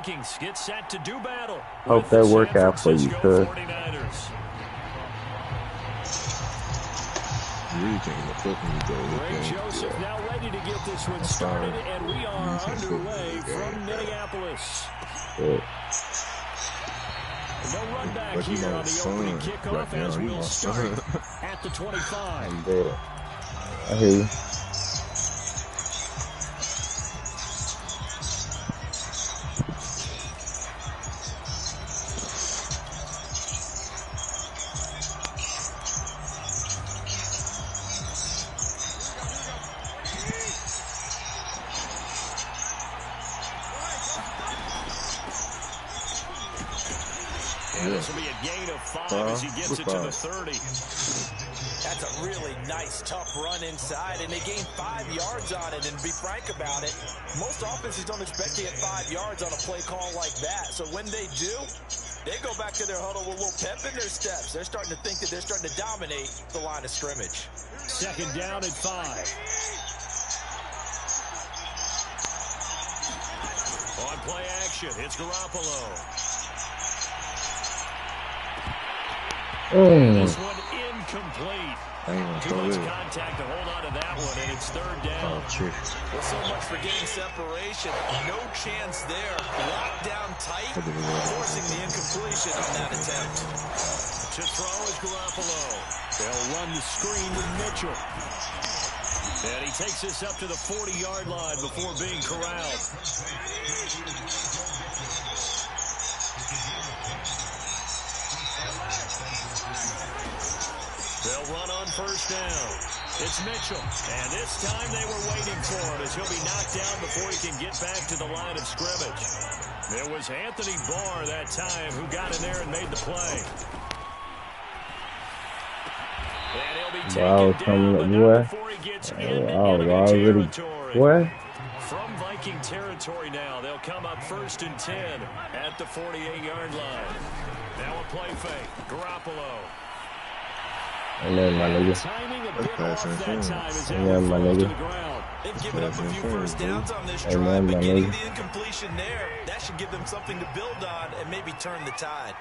Vikings get set to do battle. Hope that work out for you, cuz. Ray Joseph now ready to get this one started, and we are underway from Minneapolis. No run back here on the opening kickoff as we'll start at the 25. I hear you. This will be a gain of 5 as he gets it to the 30. That's a really nice, tough run inside, and they gained 5 yards on it. And to be frank about it, most offenses don't expect to get 5 yards on a play call like that. So when they do, they go back to their huddle with a little pep in their steps. They're starting to think that they're starting to dominate the line of scrimmage. Second down at 5. On play action, it's Garoppolo. This one incomplete. Too much contact to hold on to that one, and it's third down. Well, so much for getting separation. No chance there. Locked down tight, forcing the incompletion on that attempt. To throw is Garoppolo. They'll run the screen with Mitchell. And he takes this up to the 40-yard line before being corralled. They'll run on first down. It's Mitchell. And this time they were waiting for him as he'll be knocked down before he can get back to the line of scrimmage. It was Anthony Barr that time who got in there and made the play. And he'll be taken down, but not before he gets into enemy territory. From Viking territory now, they'll come up first and 10 at the 48-yard line. Now a play fake. Garoppolo. And then my nigga. Yeah, my nigga. They've given up a few first downs on this drive, but getting the incompletion there, that should give them something to build on and maybe turn the tide.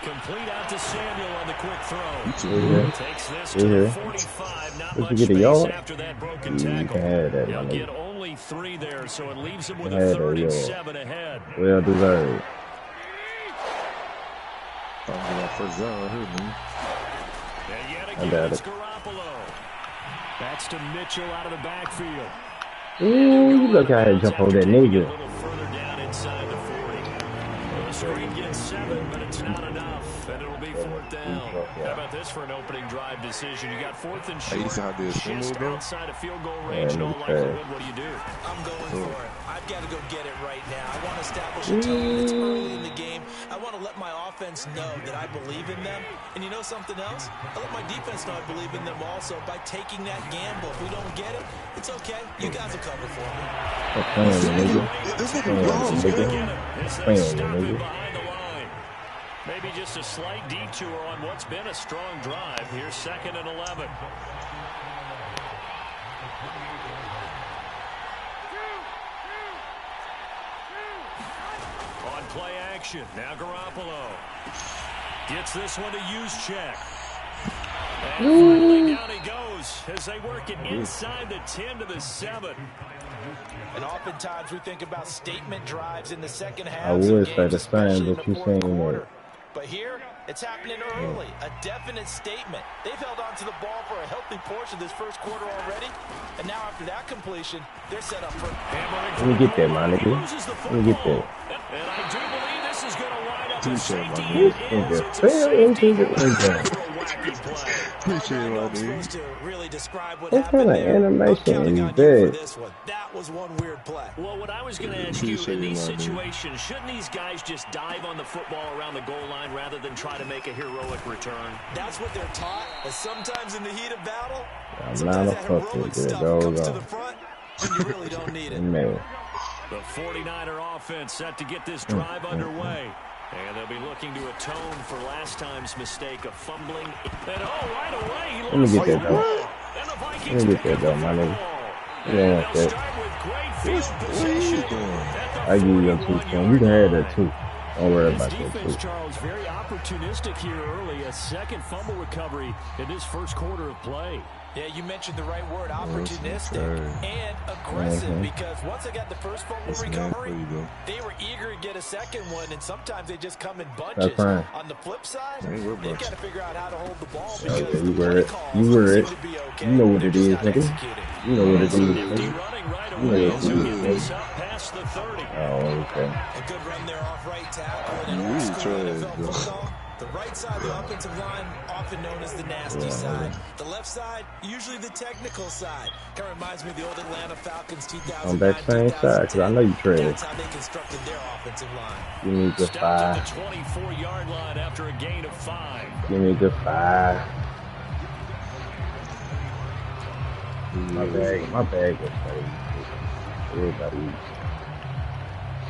Complete out to Samuel on the quick throw. Takes this to the 45. Not much space after that broken tackle. He'll get only 3 there, so it leaves him with a 37 ahead. Well deserved. And yet again, it's Garoppolo. That's to Mitchell out of the backfield. Ooh, look how he jump over that nigga. A little further down inside the 40. The screen gets 7, but it's not enough. And it'll be 4th down. How about this for an opening drive decision? You got 4th and short, just outside of field goal range. In all likelihood, what do you do? I'm going for it. I've got to go get it right now. I want to establish a tone. It's early in the game. I want to let my offense know that I believe in them. And you know something else? I let my defense know I believe in them also by taking that gamble. If we don't get it, it's okay. You guys will cover for me. Maybe just a slight detour on what's been a strong drive. Here's 2nd and 11. On play action, now Garoppolo gets this one to use check. And finally down he goes as they work it inside the 10 to the 7. And oftentimes we think about statement drives in the second half. I would say the same, but you saying that. But here, it's happening early. A definite statement. They've held on to the ball for a healthy portion of this first quarter already. And now after that completion, they're set up for hammering. Let me get that, my nigga. Let me get that. And I do believe this is going to line up a safety. Nigga fell into the end zone. Supposed to really describe what what kind of animation is that? That was one weird play. Well, what I was going to ask you, in these situations, shouldn't these guys just dive on the football around the goal line rather than try to make a heroic return? That's what they're taught, but sometimes in the heat of battle, sometimes that heroic stuff comes to the front, and you really don't need it. Man. The 49er offense set to get this drive underway. And they'll be looking to atone for last time's mistake of fumbling. And right away, he let me get that, though. Let me get that, though, my nigga. Yeah, they'll start with Great field position. I give you a 2 point. You can have that too. Don't worry about that Defense, too. Charles, very opportunistic here early. A second fumble recovery in this first quarter of play. Yeah, you mentioned the right word, opportunistic and aggressive, because once they got the first fumble recovery, they were eager to get a second one, and sometimes they just come in bunches. On the flip side, they've got to figure out how to hold the ball, because you were it. You were it. You know what it is, nigga. You know what it is, nigga. You know what it is, nigga. Oh, okay. A good run there off right tackle, and in NFL football, the right side of the offensive line, often known as the nasty side. The left side, usually the technical side. Kind of reminds me of the old Atlanta Falcons 2009. On that same side, because I know you traded. That's how they constructed their offensive line. Give me the 5. The 24-yard line after a gain of 5. Give me the 5. My bag was crazy. Everybody.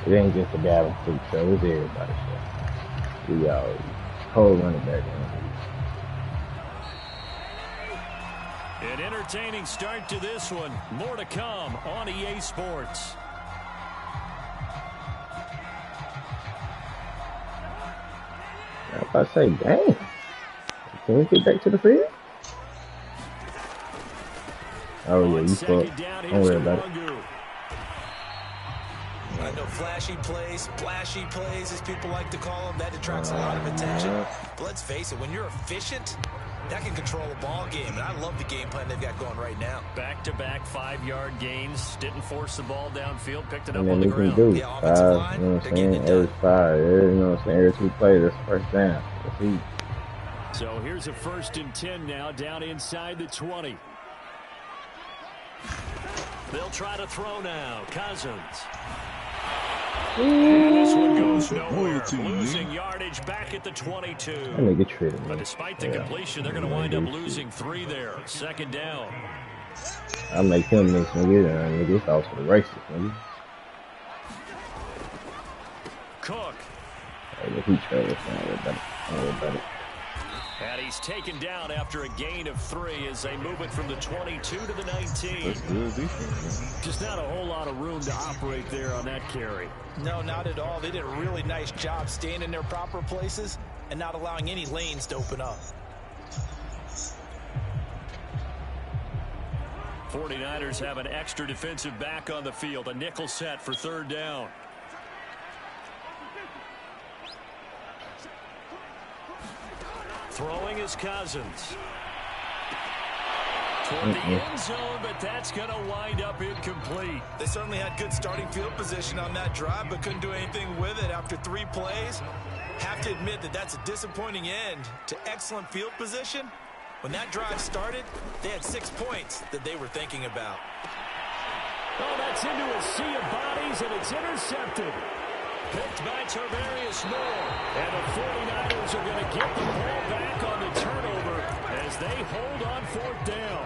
It ain't just a Gavin Fleet show, it's everybody's show. We all whole running back. An entertaining start to this one. More to come on EA Sports. If I say, dang, can we get back to the field? Oh yeah, you fucked. Don't worry about it. I know flashy plays, splashy plays, as people like to call them, that attracts a lot of attention. But let's face it, when you're efficient, that can control a ball game. And I love the game plan they've got going right now. Back-to-back 5-yard gains. Didn't force the ball downfield. Picked it up And on then the we can ground. do 5, you know what I'm saying? Every 5, you know what I'm saying? Every 2 plays, that's first down. That's easy. So here's a 1st and 10 now, down inside the 20. They'll try to throw now. Cousins. And this one goes nowhere. Losing yardage back at the 22. That nigga treated me. But despite the completion, they're going to wind up losing 3 there. 2nd down. I make him miss, nigga. Nigga, it's off to the races, nigga. Cook. Hey, he traded everybody. And he's taken down after a gain of 3 as they move it from the 22 to the 19. Just not a whole lot of room to operate there on that carry. No, not at all. They did a really nice job staying in their proper places and not allowing any lanes to open up. 49ers have an extra defensive back on the field. A nickel set for 3rd down. Throwing is Cousins. Toward the end zone, but that's going to wind up incomplete. They certainly had good starting field position on that drive, but couldn't do anything with it after 3 plays. Have to admit that that's a disappointing end to excellent field position. When that drive started, they had 6 points that they were thinking about. Oh, that's into a sea of bodies, and it's intercepted. Picked by Tarvarius Moore. And the 49ers are going to get the ball back on the turnover as they hold on 4th down.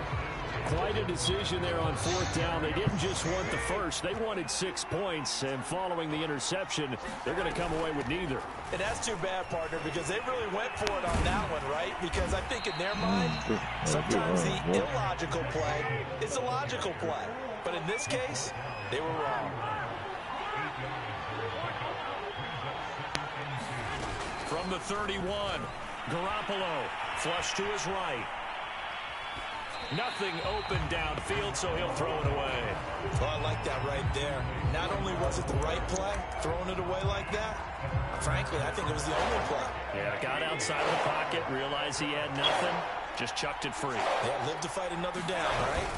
Quite a decision there on 4th down. They didn't just want the first. They wanted 6 points. And following the interception, they're going to come away with neither. And that's too bad, partner, because they really went for it on that one, right? Because I think in their mind, sometimes the illogical play is a logical play. But in this case, they were wrong. From the 31, Garoppolo, flush to his right. Nothing open downfield, so he'll throw it away. Well, I like that right there. Not only was it the right play, throwing it away like that, frankly, I think it was the only play. Yeah, got outside of the pocket, realized he had nothing, just chucked it free. Yeah, live to fight another down, right?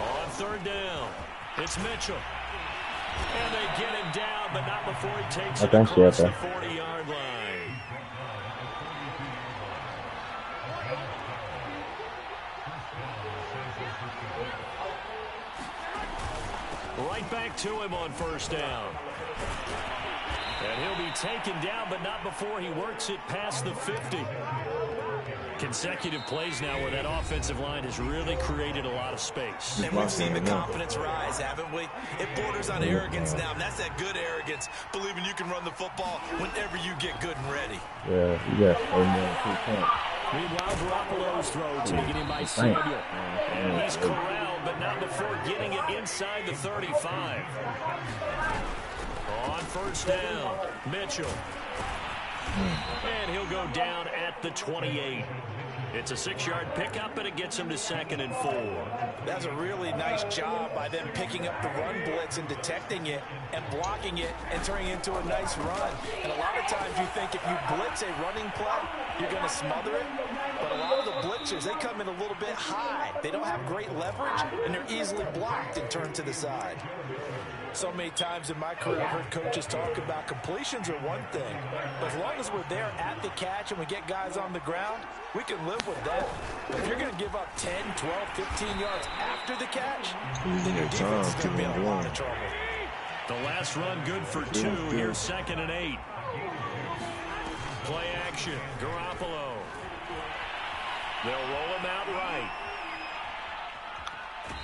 On 3rd down, it's Mitchell. And they get him down, but not before he takes it across the 40-yard line. Right back to him on 1st down. And he'll be taken down, but not before he works it past the 50. Consecutive plays now where that offensive line has really created a lot of space. And we've seen the confidence rise, haven't we? It borders on arrogance now, and that's that good arrogance, believing you can run the football whenever you get good and ready. Yeah, you got 4 more 2 points. Meanwhile, Garoppolo's throw taken in by Samuel. And he's corralled, but not before getting it inside the 35. On first down, Mitchell. And he'll go down at the 28. It's a 6-yard pickup, and it gets him to 2nd and 4. That's a really nice job by them picking up the run blitz and detecting it and blocking it and turning it into a nice run. And a lot of times you think if you blitz a running play, you're going to smother it. But a lot of the blitzers, they come in a little bit high. They don't have great leverage, and they're easily blocked and turned to the side. So many times in my career, I've heard coaches talk about completions are one thing. But as long as we're there at the catch and we get guys on the ground, we can live with that. But if you're going to give up 10, 12, 15 yards after the catch, then your defense is going to be in a lot of trouble. The last run good for 2. Here's 2nd and 8. Play action. Garoppolo. They'll roll him out right.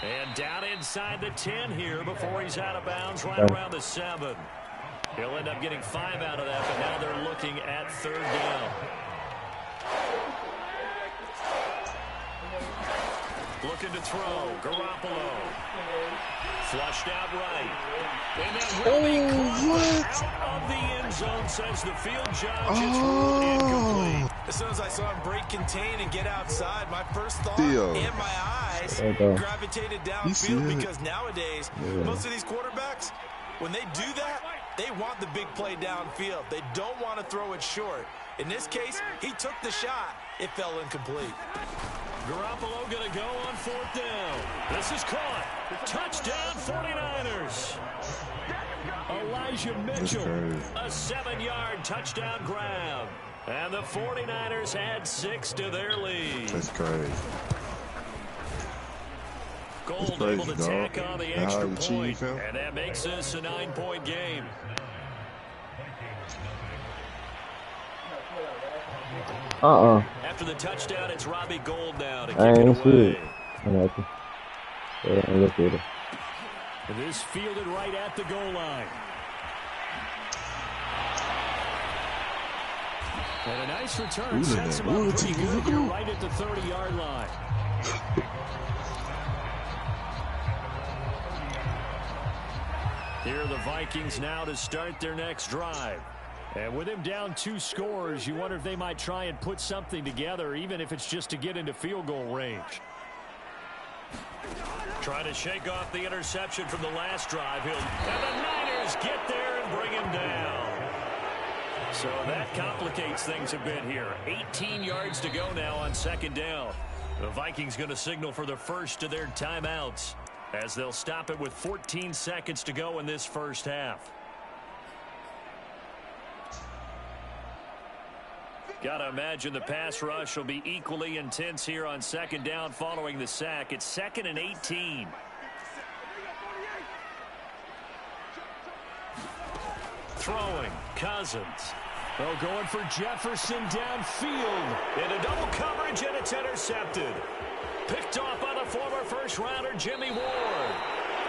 And down inside the 10 here before he's out of bounds right around the 7. He'll end up getting 5 out of that, but now they're looking at 3rd down. Looking to throw. Garoppolo. Flushed out right. And that will be caught out of the end zone, says the field judge. It's ruled incomplete. As soon as I saw him break contain and get outside, my first thought and my eyes gravitated downfield, because nowadays, most of these quarterbacks, when they do that, they want the big play downfield. They don't want to throw it short. In this case, he took the shot. It fell incomplete. Garoppolo going to go on 4th down. This is caught. Touchdown 49ers. Elijah Mitchell, a 7-yard touchdown grab. And the 49ers add 6 to their lead. That's crazy. Gold able to tack on the extra point. And that makes this a 9-point game. After the touchdown, it's Robbie Gould now to kick it away. And this fielded right at the goal line. And a nice return sets him up pretty good here right at the 30-yard line. Here are the Vikings now to start their next drive. And with him down 2 scores, you wonder if they might try and put something together, even if it's just to get into field goal range. Trying to shake off the interception from the last drive. And the Niners get there and bring him down. So that complicates things a bit here. 18 yards to go now on 2nd down. The Vikings going to signal for the first of their timeouts, as they'll stop it with 14 seconds to go in this first half. Got to imagine the pass rush will be equally intense here on 2nd down following the sack. It's 2nd and 18. Throwing, Cousins. Oh, going for Jefferson downfield. Into double coverage, and it's intercepted. Picked off by the former first-rounder, Jimmy Ward.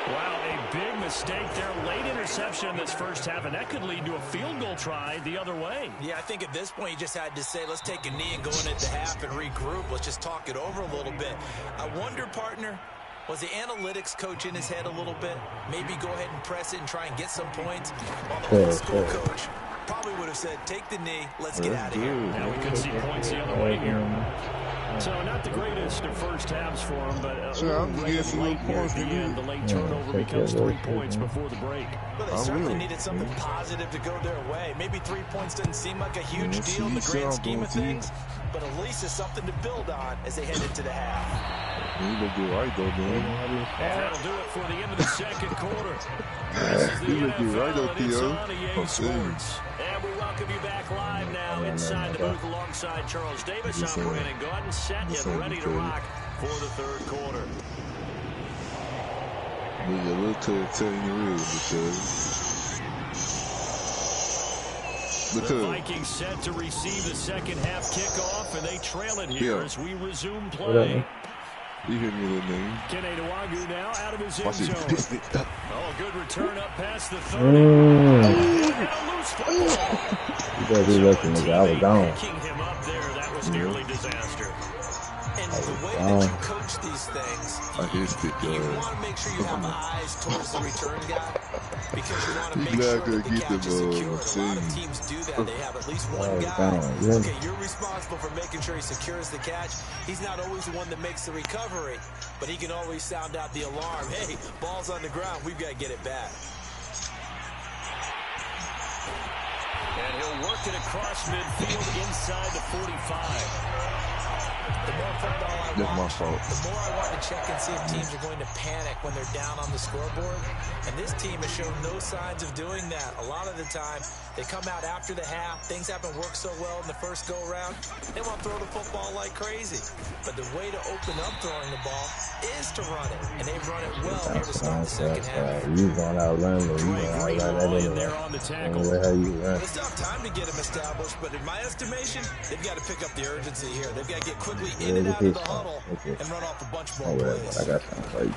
Wow, a big mistake there. Late interception in this first half, and that could lead to a field goal try the other way. Yeah, I think at this point you just had to say, let's take a knee and go into half and regroup. Let's just talk it over a little bit. I wonder, partner, was the analytics coach in his head a little bit? Maybe go ahead and press it and try and get some points? While the old school coach probably would have said, take the knee, let's get out of here. Now we could see points the other way here. So not the greatest of first halves for him, but the late turnover becomes 3 points before the break. Well, they certainly needed something positive to go their way. Maybe 3 points doesn't seem like a huge deal in the grand scheme of things, but at least it's something to build on as they head into the half. He look good right though, man. And that'll do it for the end of the second quarter. This is the NFL, and it's on EA Sports. And we welcome you back live now inside the booth alongside Charles Davis. I'm Brandon Gordon, set and ready to rock for the third quarter. Need a little telling you real The Vikings set to receive the second half kickoff, and they trail it here as we resume play. You hit me, little nigga. Keneduagu now out of his end zone. Oh, good return up past the 30. You better be looking, nigga. I was gone. Him up there, that was nearly disaster. And the way that you coach these things, I hit it, you want to make sure you have eyes towards the return guy because you want to make sure that the catch is secured. A lot of teams do that. They have at least one guy. Okay, you're responsible for making sure he secures the catch. He's not always the one that makes the recovery, but he can always sound out the alarm. Hey, ball's on the ground. We've got to get it back. And he'll work it across midfield inside the 45. The more football I watch, the more I want to check and see if teams are going to panic when they're down on the scoreboard. And this team has shown no signs of doing that. A lot of the time, they come out after the half. Things haven't worked so well in the first go-around. They want to throw the football like crazy. But the way to open up throwing the ball is to run it. And they've run it well here to start the second half. You going out running, you going out running that anyway. It's tough time to get them established, but in my estimation, they've got to pick up the urgency here. They've got to get quickly in and out of the huddle and run off a bunch more plays. I got something for you.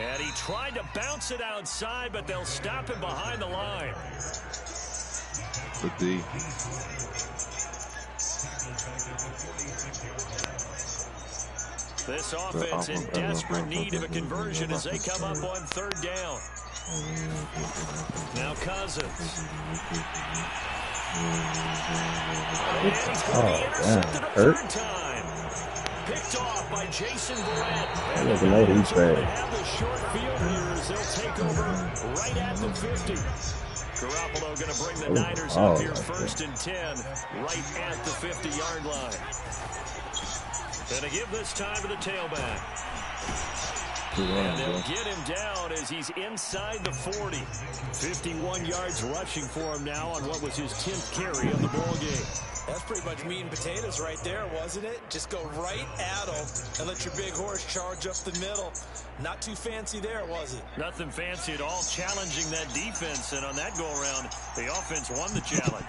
And he tried to bounce it outside, but they'll stop him behind the line. Good D. This offense in desperate need of a conversion as they come up on third down. Now Cousins. And he's going to be intercepted a third time. Picked off by Jason Barrett. And the Niners are going to have the short field here as they'll take over right at the 50. Garoppolo going to bring the Niners up here first and 10 right at the 50-yard line. And to give this time to the tailback. And they'll get him down as he's inside the 40. 51 yards rushing for him now on what was his 10th carry of the ball game. That's pretty much meat and potatoes right there, wasn't it? Just go right at him and let your big horse charge up the middle. Not too fancy there, was it? Nothing fancy at all, challenging that defense. And on that go-around, the offense won the challenge.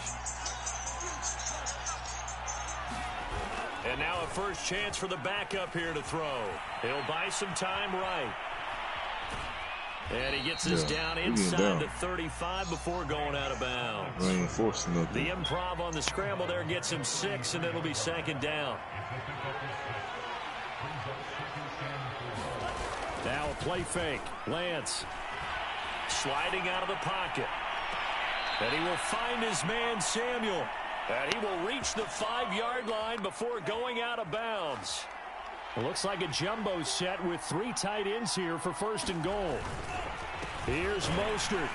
And now a first chance for the backup here to throw. He'll buy some time right. And he gets this down inside the 35 before going out of bounds. The improv on the scramble there gets him 6, and it'll be second down. Now a play fake. Lance sliding out of the pocket. And he will find his man Samuel. And he will reach the 5-yard line before going out of bounds. It looks like a jumbo set with 3 tight ends here for first and goal. Here's Mostert.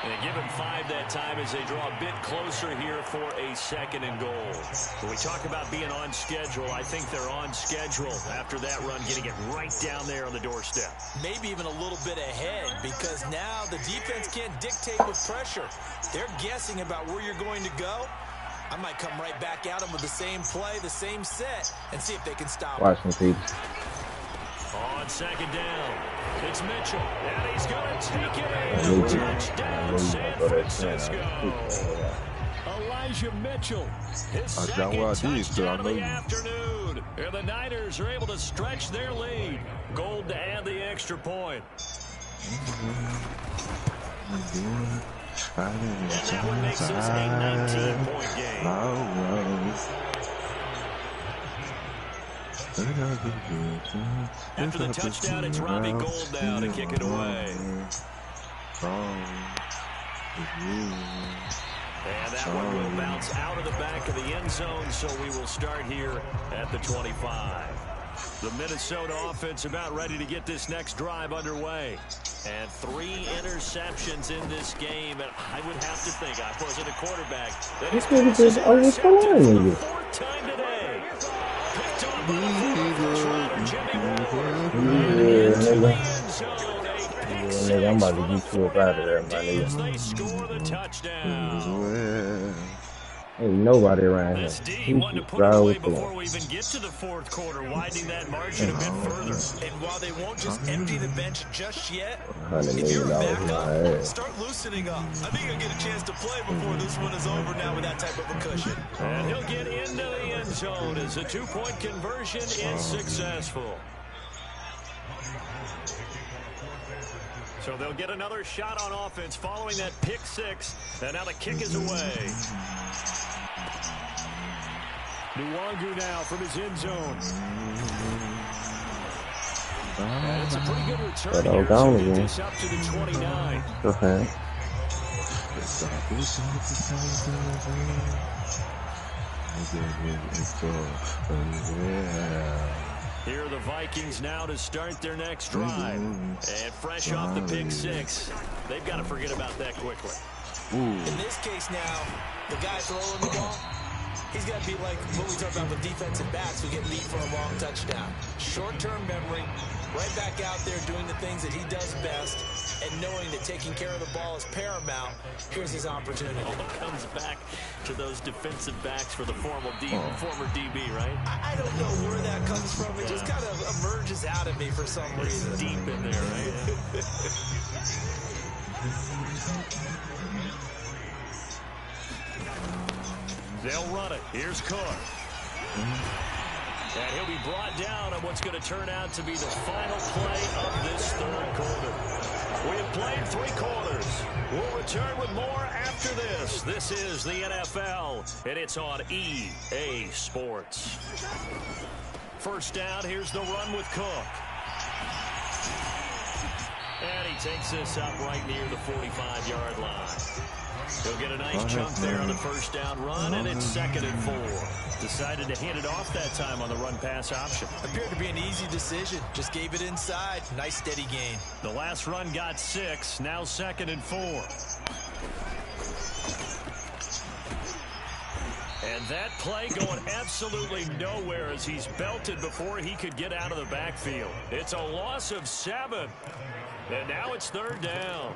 And they give him 5 that time as they draw a bit closer here for a second and goal. When we talk about being on schedule, I think they're on schedule after that run, getting it right down there on the doorstep. Maybe even a little bit ahead, because now the defense can't dictate with pressure. They're guessing about where you're going to go. I might come right back at them with the same play, the same set, and see if they can stop Watch me, Pete. On second down, it's Mitchell, and he's going to take it in. Touchdown, San Francisco. Elijah Mitchell, his second touchdown of the afternoon. And the Niners are able to stretch their lead. Gold to add the extra point. And that one makes this a 19-point game. After the touchdown, it's Robbie Gould now to kick it away. And that one will bounce out of the back of the end zone, so we will start here at the 25. The Minnesota offense about ready to get this next drive underway. And 3 interceptions in this game, and I would have to think, I wasn't a quarterback, that he's going to be intercepted for the 4th time today. Picked off by the first runner, Jimmy Ward. I'm about to get you up out of there, my nigga. They score the touchdown. Ain't nobody around here. This D wanted to put it away before we even get to the fourth quarter, widening that margin a bit further. And while they won't just empty the bench just yet, $100 if you're a million backup, start loosening up. I think he'll get a chance to play before this one is over now with that type of a cushion. And he'll get into the end zone as a two-point conversion is successful. So they'll get another shot on offense following that pick six. And now the kick is away. Nwangu now from his end zone. And it's a pretty good return here, so get this up to the 29. Okay. Here are the Vikings now to start their next drive. And fresh off the pick six, they've got to forget about that quickly. In this case now, the guy throwing the ball, he's got to be like what we talk about with defensive backs who get beat for a long touchdown. Short-term memory, right back out there doing the things that he does best, and knowing that taking care of the ball is paramount. Here's his opportunity. All comes back to those defensive backs for the former DB, right? I don't know where that comes from. It just kind of emerges out of me for some reason. Deep in there, right? They'll run it. Here's Cook. And he'll be brought down on what's going to turn out to be the final play of this third quarter. We have played 3 quarters. We'll return with more after this. This is the NFL, and it's on EA Sports. First down, here's the run with Cook. And he takes this up right near the 45-yard line. He'll get a nice chunk there on the first down run, and it's 2nd and 4. Decided to hand it off that time on the run-pass option. Appeared to be an easy decision. Just gave it inside. Nice steady gain. The last run got 6. Now 2nd and 4. And that play going absolutely nowhere as he's belted before he could get out of the backfield. It's a loss of 7. And now it's 3rd down.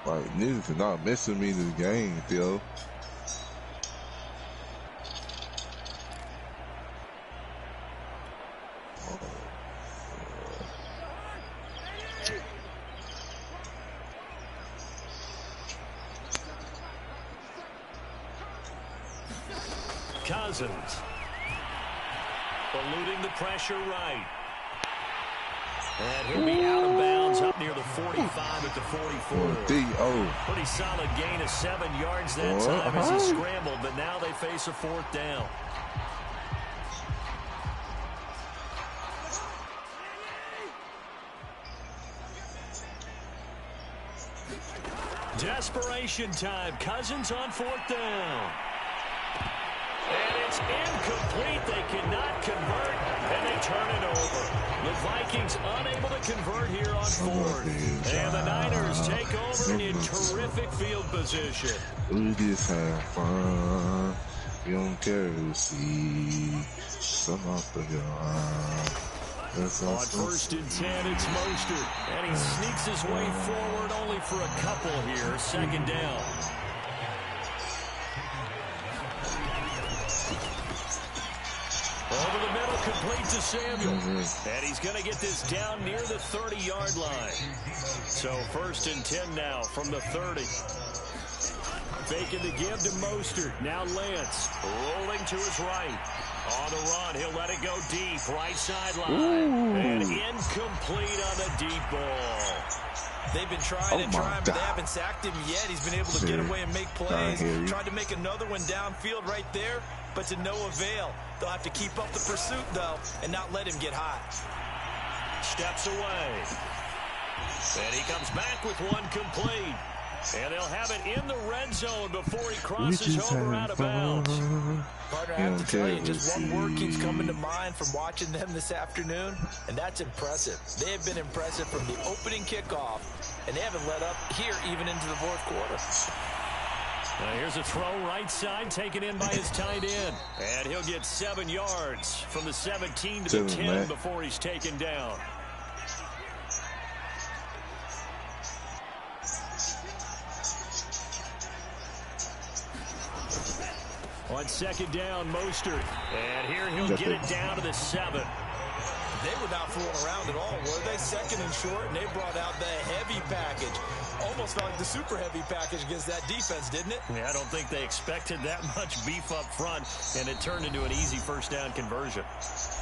Like, niggas are not messing me this game, Theo. Cousins. Eluding the pressure right. And he'll be out of bounds up near the 45 at the 44. Pretty solid gain of 7 yards that time as he scrambled, but now they face a 4th down. Desperation time. Cousins on 4th down. And it's incomplete. They cannot convert, and they turn it over. The Vikings unable to convert here on 4th. And the Niners take over in terrific field position. We just have fun. We don't care who see. Some up the gun. On 1st and 10, it's Mostert. And he sneaks his way forward only for a couple here. 2nd down. Over the middle, complete to Samuel. And he's going to get this down near the 30-yard line. So 1st and 10 now from the 30. Faking the give to Mostert. Now Lance rolling to his right. On the run, he'll let it go deep. Right sideline. And incomplete on the deep ball. They've been trying and trying, but they haven't sacked him yet. He's been able to get away and make plays. Tried to make another one downfield right there, but to no avail. They'll have to keep up the pursuit, though, and not let him get hot. Steps away. And he comes back with one complete. And they'll have it in the red zone before he crosses over out of bounds. Partner, I have to tell you, just one word keeps coming to mind from watching them this afternoon, and that's impressive. They have been impressive from the opening kickoff, and they haven't let up here even into the 4th quarter. Now here's a throw right side taken in by his tight end. And he'll get 7 yards from the 17 to the 10 before he's taken down. On second down, Mostert. And here he'll get it down to the 7. They were not fooling around at all, were they? Second and short, and they brought out the heavy package. Almost felt like the super heavy package against that defense, didn't it? Yeah, I don't think they expected that much beef up front, and it turned into an easy first down conversion.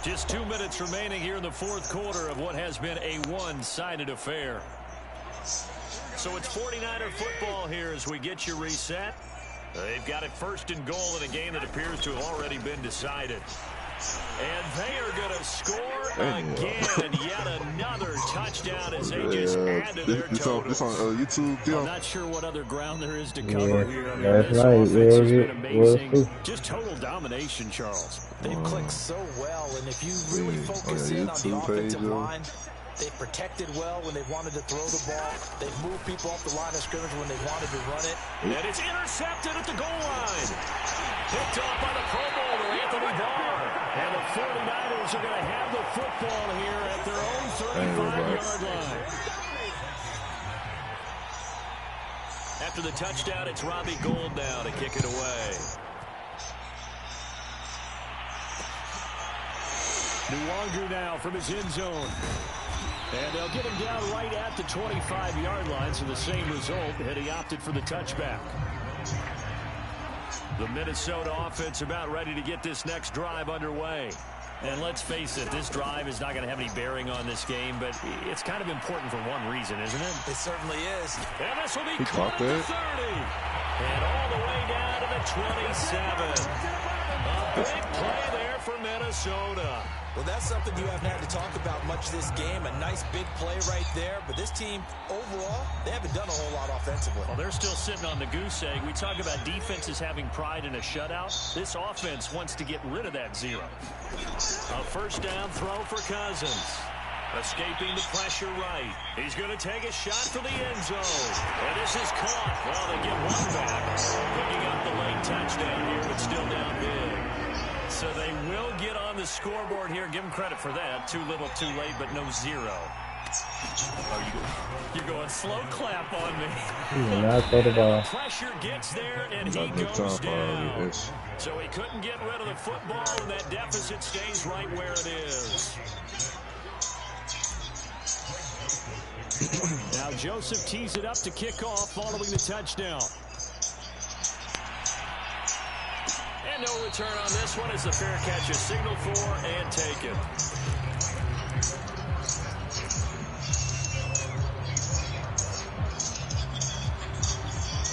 Just 2 minutes remaining here in the fourth quarter of what has been a one-sided affair. So it's 49er football here as we get you reset. They've got it first and goal in a game that appears to have already been decided. And they are going to score again. Yet another touchdown as they just add to their total. This on YouTube, I'm not sure what other ground there is to cover here. I mean, this right. offense has been amazing. Just total domination, Charles. They've clicked so well, and if you really focus in on the offensive line, they've protected well when they wanted to throw the ball. They've moved people off the line of scrimmage when they wanted to run it. And it's intercepted at the goal line. Picked off by the Pro Bowler, Anthony Barr. And the 49ers are going to have the football here at their own 35-yard line. After the touchdown, it's Robbie Gould now to kick it away. Nwangu now from his end zone. And they'll get him down right at the 25-yard line, so the same result, and he opted for the touchback. The Minnesota offense about ready to get this next drive underway. And let's face it, this drive is not going to have any bearing on this game, but it's kind of important for one reason, isn't it? It certainly is. And this will be caught at the 30. And all the way down to the 27. A big play there for Minnesota. Well, that's something you haven't had to talk about much this game. A nice big play right there. But this team, overall, they haven't done a whole lot offensively. Well, they're still sitting on the goose egg. We talk about defenses having pride in a shutout. This offense wants to get rid of that 0. A first down throw for Cousins. Escaping the pressure right. He's going to take a shot for the end zone. And this is caught. Well, they get one back. Picking up the late touchdown here, but still down big. So they will get on the scoreboard here. Give them credit for that. Too little, too late, but no 0. Oh, you're going slow clap on me. Pressure gets there, and he goes down. So he couldn't get rid of the football, and that deficit stays right where it is. Now Joseph tees it up to kick off following the touchdown. And no return on this one as the fair catch is signaled for and taken.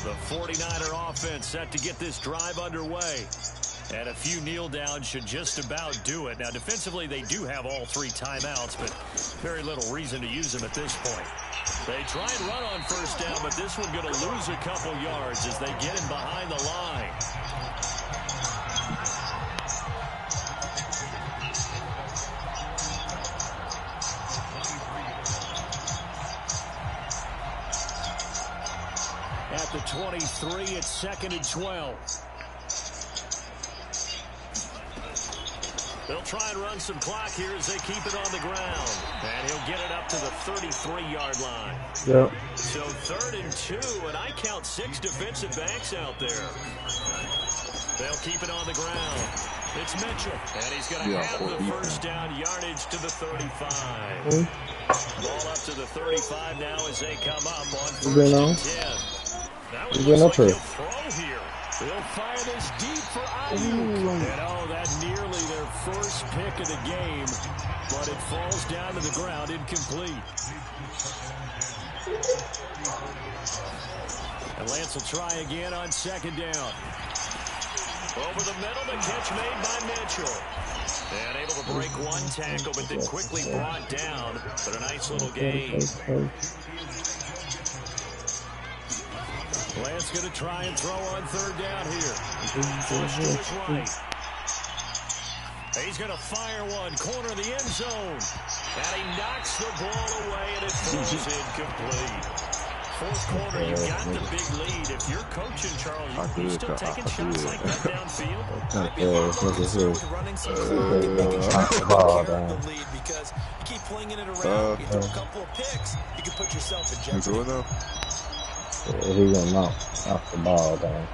The 49er offense set to get this drive underway. And a few kneel downs should just about do it. Now, defensively, they do have all 3 timeouts, but very little reason to use them at this point. They try and run on first down, but this one going to lose a couple yards as they get him behind the line. At the 23, it's 2nd and 12. They'll try and run some clock here as they keep it on the ground. And he'll get it up to the 33-yard line. Yep. So 3rd and 2, and I count 6 defensive backs out there. They'll keep it on the ground. It's Mitchell, and he's going to have the first down yardage to the 35. Ball up to the 35 now as they come up on 1st and 10. That was like he'll throw here. They'll fire this deep for Ayuk. And oh, that nearly their first pick of the game, but it falls down to the ground incomplete. And Lance will try again on 2nd down. Over the middle, the catch made by Mitchell. And able to break one tackle, but then quickly brought down. But a nice little gain. Lance going to try and throw on 3rd down here. Push to his right. He's going to fire one. Corner of the end zone. And he knocks the ball away, and it falls incomplete. 4th quarter, you got the big lead. If you're coaching, Charles, you still taking shots like that downfield? Might be running some clock and making sure you take care of the lead because you keep flinging it around. You throw a couple of picks, you can put yourself in jeopardy. He's gonna knock the ball down.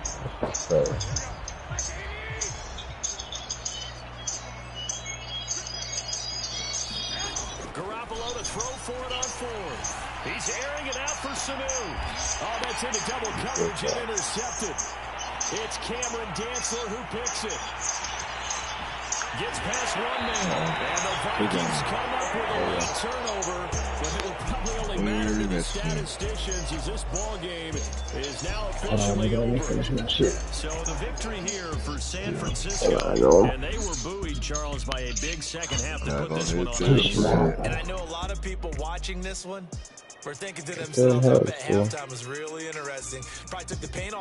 Garoppolo to throw for it on fourth. He's airing it out for Sanu. Oh, that's into double coverage and intercepted. It's Cameron Dantzler who picks it. Gets past one man. And the Vikings come up with a late turnover. But it will probably only matter to the statisticians as this ball game is now officially over. So the victory here for San Francisco. And they were buoyed, Charles, by a big second half to put this one on ice. And I know a lot of people watching this one were thinking to themselves, I bet halftime was really interesting. Probably took the paint off